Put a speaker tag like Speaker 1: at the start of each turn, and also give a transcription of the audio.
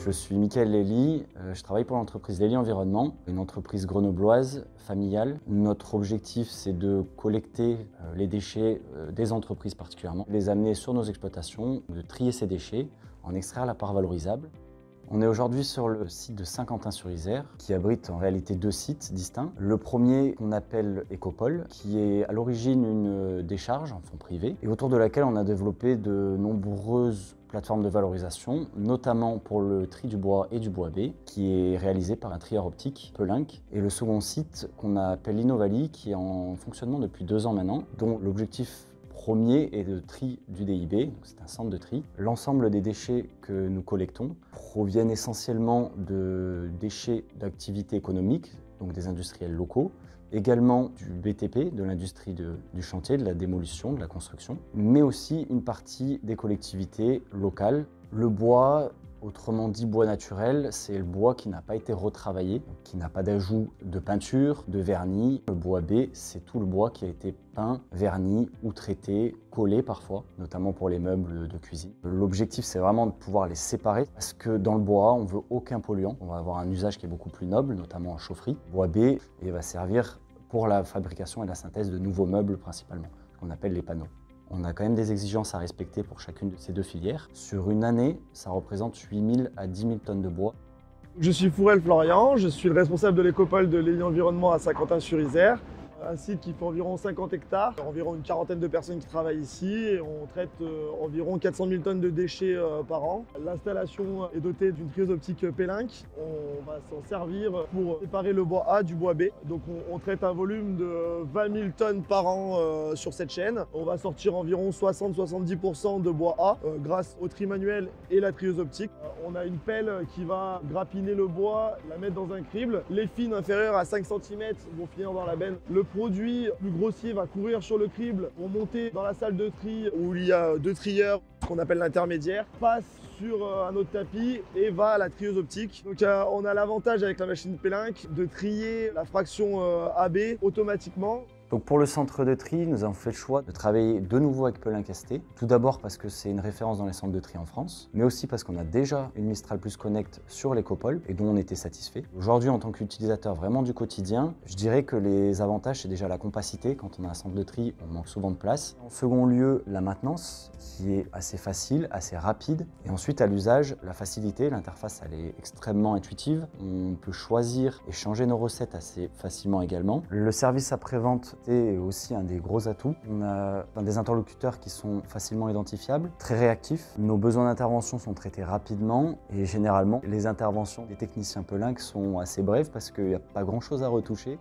Speaker 1: Je suis Mickaël Lély, je travaille pour l'entreprise Lély Environnement, une entreprise grenobloise, familiale. Notre objectif, c'est de collecter les déchets des entreprises particulièrement, les amener sur nos exploitations, de trier ces déchets, en extraire la part valorisable. On est aujourd'hui sur le site de Saint-Quentin-sur-Isère, qui abrite en réalité deux sites distincts. Le premier qu'on appelle Écopole, qui est à l'origine une décharge en fonds privé, et autour de laquelle on a développé de nombreuses plateformes de valorisation, notamment pour le tri du bois et du bois B, qui est réalisé par un trieur optique, Pelink. Et le second site qu'on appelle Innovali, qui est en fonctionnement depuis 2 ans maintenant, dont l'objectif premier est de tri du DIB, c'est un centre de tri. L'ensemble des déchets que nous collectons proviennent essentiellement de déchets d'activité économique, donc des industriels locaux, également du BTP, de l'industrie du chantier, de la démolition, de la construction, mais aussi une partie des collectivités locales. Le bois, autrement dit bois naturel, c'est le bois qui n'a pas été retravaillé, qui n'a pas d'ajout de peinture, de vernis. Le bois B, c'est tout le bois qui a été peint, verni ou traité, collé parfois, notamment pour les meubles de cuisine. L'objectif, c'est vraiment de pouvoir les séparer parce que dans le bois, on ne veut aucun polluant. On va avoir un usage qui est beaucoup plus noble, notamment en chaufferie. Le bois B va servir pour la fabrication et la synthèse de nouveaux meubles principalement, ce qu'on appelle les panneaux. On a quand même des exigences à respecter pour chacune de ces deux filières. Sur une année, ça représente 8 000 à 10 000 tonnes de bois.
Speaker 2: Je suis Fourel Florian, je suis le responsable de l'écopole de Lély Environnement à Saint-Quentin-sur-Isère. Un site qui fait environ 50 hectares, environ une quarantaine de personnes qui travaillent ici et on traite environ 400 000 tonnes de déchets par an. L'installation est dotée d'une trieuse optique Pelink. On va s'en servir pour séparer le bois A du bois B. Donc on traite un volume de 20 000 tonnes par an sur cette chaîne. On va sortir environ 60-70% de bois A grâce au tri manuel et la trieuse optique. On a une pelle qui va grappiner le bois, la mettre dans un crible. Les fines inférieures à 5 cm vont finir dans la benne. Le produit plus grossier va courir sur le crible pour monter dans la salle de tri où il y a 2 trieurs, ce qu'on appelle l'intermédiaire, passe sur un autre tapis et va à la trieuse optique. Donc on a l'avantage avec la machine Pelink de trier la fraction AB automatiquement.
Speaker 1: Donc pour le centre de tri, nous avons fait le choix de travailler de nouveau avec Pelink ST. Tout d'abord parce que c'est une référence dans les centres de tri en France, mais aussi parce qu'on a déjà une Mistral Plus Connect sur l'Écopole et dont on était satisfait. Aujourd'hui, en tant qu'utilisateur vraiment du quotidien, je dirais que les avantages, c'est déjà la compacité. Quand on a un centre de tri, on manque souvent de place. En second lieu, la maintenance, qui est assez facile, assez rapide. Et ensuite, à l'usage, la facilité. L'interface, elle est extrêmement intuitive. On peut choisir et changer nos recettes assez facilement également. Le service après-vente est aussi un des gros atouts. On a des interlocuteurs qui sont facilement identifiables, très réactifs. Nos besoins d'intervention sont traités rapidement et généralement, les interventions des techniciens Pelink sont assez brèves parce qu'il n'y a pas grand-chose à retoucher.